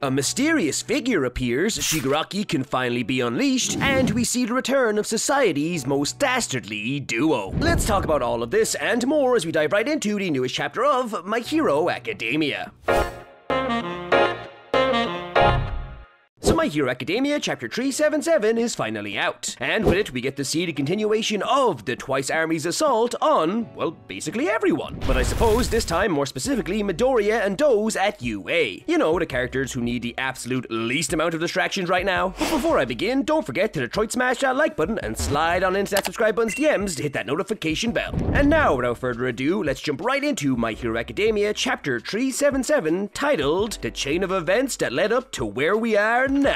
A mysterious figure appears, Shigaraki can finally be unleashed, and we see the return of society's most dastardly duo. Let's talk about all of this and more as we dive right into the newest chapter of My Hero Academia. So My Hero Academia Chapter 377 is finally out, and with it we get to see the continuation of the Twice Army's assault on, well, basically everyone. But I suppose this time more specifically Midoriya and Doze at UA. You know, the characters who need the absolute least amount of distractions right now. But before I begin, don't forget to Detroit smash that like button and slide on into that subscribe button's DMs to hit that notification bell. And now, without further ado, let's jump right into My Hero Academia Chapter 377, titled The Chain of Events That Led Up to Where We Are Now.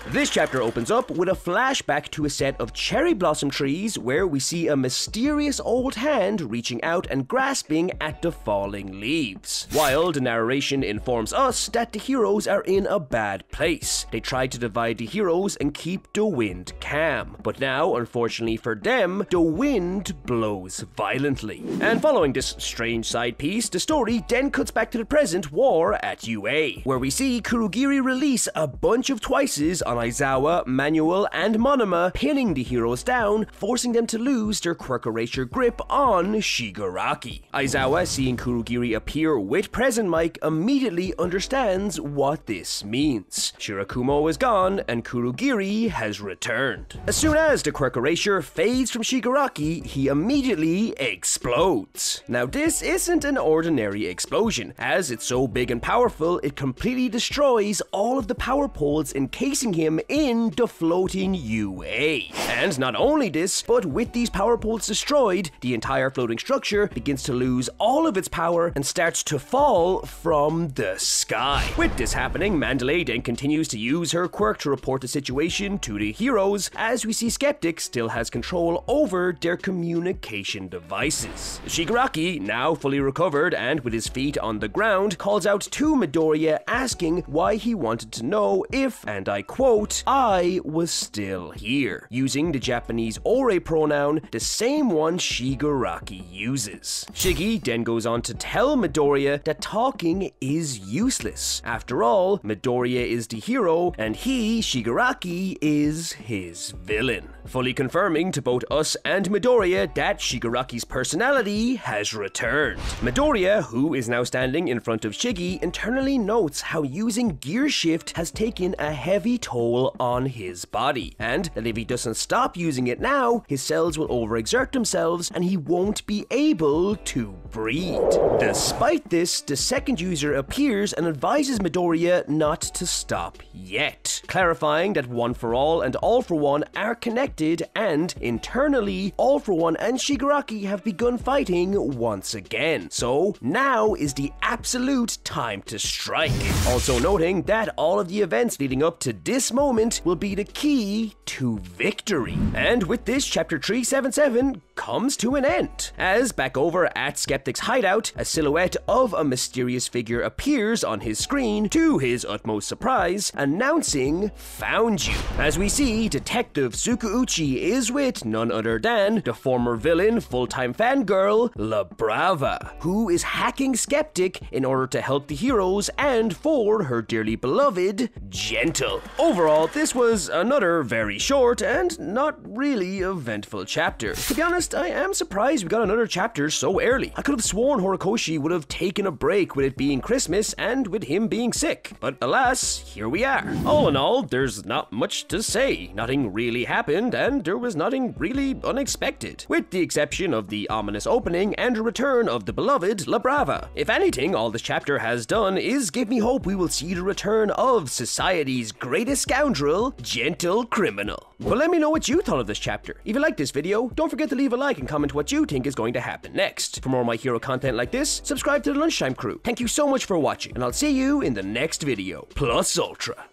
This chapter opens up with a flashback to a set of cherry blossom trees where we see a mysterious old hand reaching out and grasping at the falling leaves. While the narration informs us that the heroes are in a bad place. They try to divide the heroes and keep the wind calm. But now, unfortunately for them, the wind blows violently. And following this strange side piece, the story then cuts back to the present war at UA, where we see Kurogiri release a bunch of Twices on Aizawa, Manuel, and Monoma, pinning the heroes down, forcing them to lose their quirk erasure grip on Shigaraki. Aizawa, seeing Kurogiri appear with present mic, immediately understands what this means. Shirakumo is gone, and Kurogiri has returned. As soon as the quirk erasure fades from Shigaraki, he immediately explodes. Now this isn't an ordinary explosion, as it's so big and powerful, it completely destroys all of the power poles encasing him in the floating UA. And not only this, but with these power poles destroyed, the entire floating structure begins to lose all of its power and starts to fall from the sky. With this happening, Mandalay then continues to use her quirk to report the situation to the heroes, as we see Skeptic still has control over their communication devices. Shigaraki, now fully recovered and with his feet on the ground, calls out to Midoriya asking why he wanted to know if, and I quote, I was still here, using the Japanese ore pronoun, the same one Shigaraki uses. Shiggy then goes on to tell Midoriya that talking is useless. After all, Midoriya is the hero, and he, Shigaraki, is his villain. Fully confirming to both us and Midoriya that Shigaraki's personality has returned. Midoriya, who is now standing in front of Shiggy, internally notes how using gear shift has taken a heavy toll on his body, and that if he doesn't stop using it now, his cells will overexert themselves and he won't be able to breathe. Despite this, the second user appears and advises Midoriya not to stop yet, clarifying that One for All and All for One are connected, and internally, All for One and Shigaraki have begun fighting once again. So now is the absolute time to strike. Also noting that all of the events leading up to this moment will be the key to victory. And with this, Chapter 377 comes to an end, as back over at Skeptic's hideout, a silhouette of a mysterious figure appears on his screen, to his utmost surprise, announcing, "Found you." As we see, Detective Tsukauchi is with none other than the former villain, full-time fangirl, La Brava, who is hacking Skeptic in order to help the heroes and for her dearly beloved, Gentle. Overall, this was another very short and not really eventful chapter. To be honest, I am surprised we got another chapter so early. I could have sworn Horikoshi would have taken a break with it being Christmas and with him being sick, but alas, here we are. All in all, there's not much to say. Nothing really happened, and there was nothing really unexpected, with the exception of the ominous opening and return of the beloved La Brava. If anything, all this chapter has done is give me hope we will see the return of society's greatest scoundrel, Gentle Criminal. But let me know what you thought of this chapter. If you liked this video, don't forget to leave a like and comment what you think is going to happen next. For more My Hero content like this, subscribe to the Lunchtime crew. Thank you so much for watching, and I'll see you in the next video. Plus Ultra.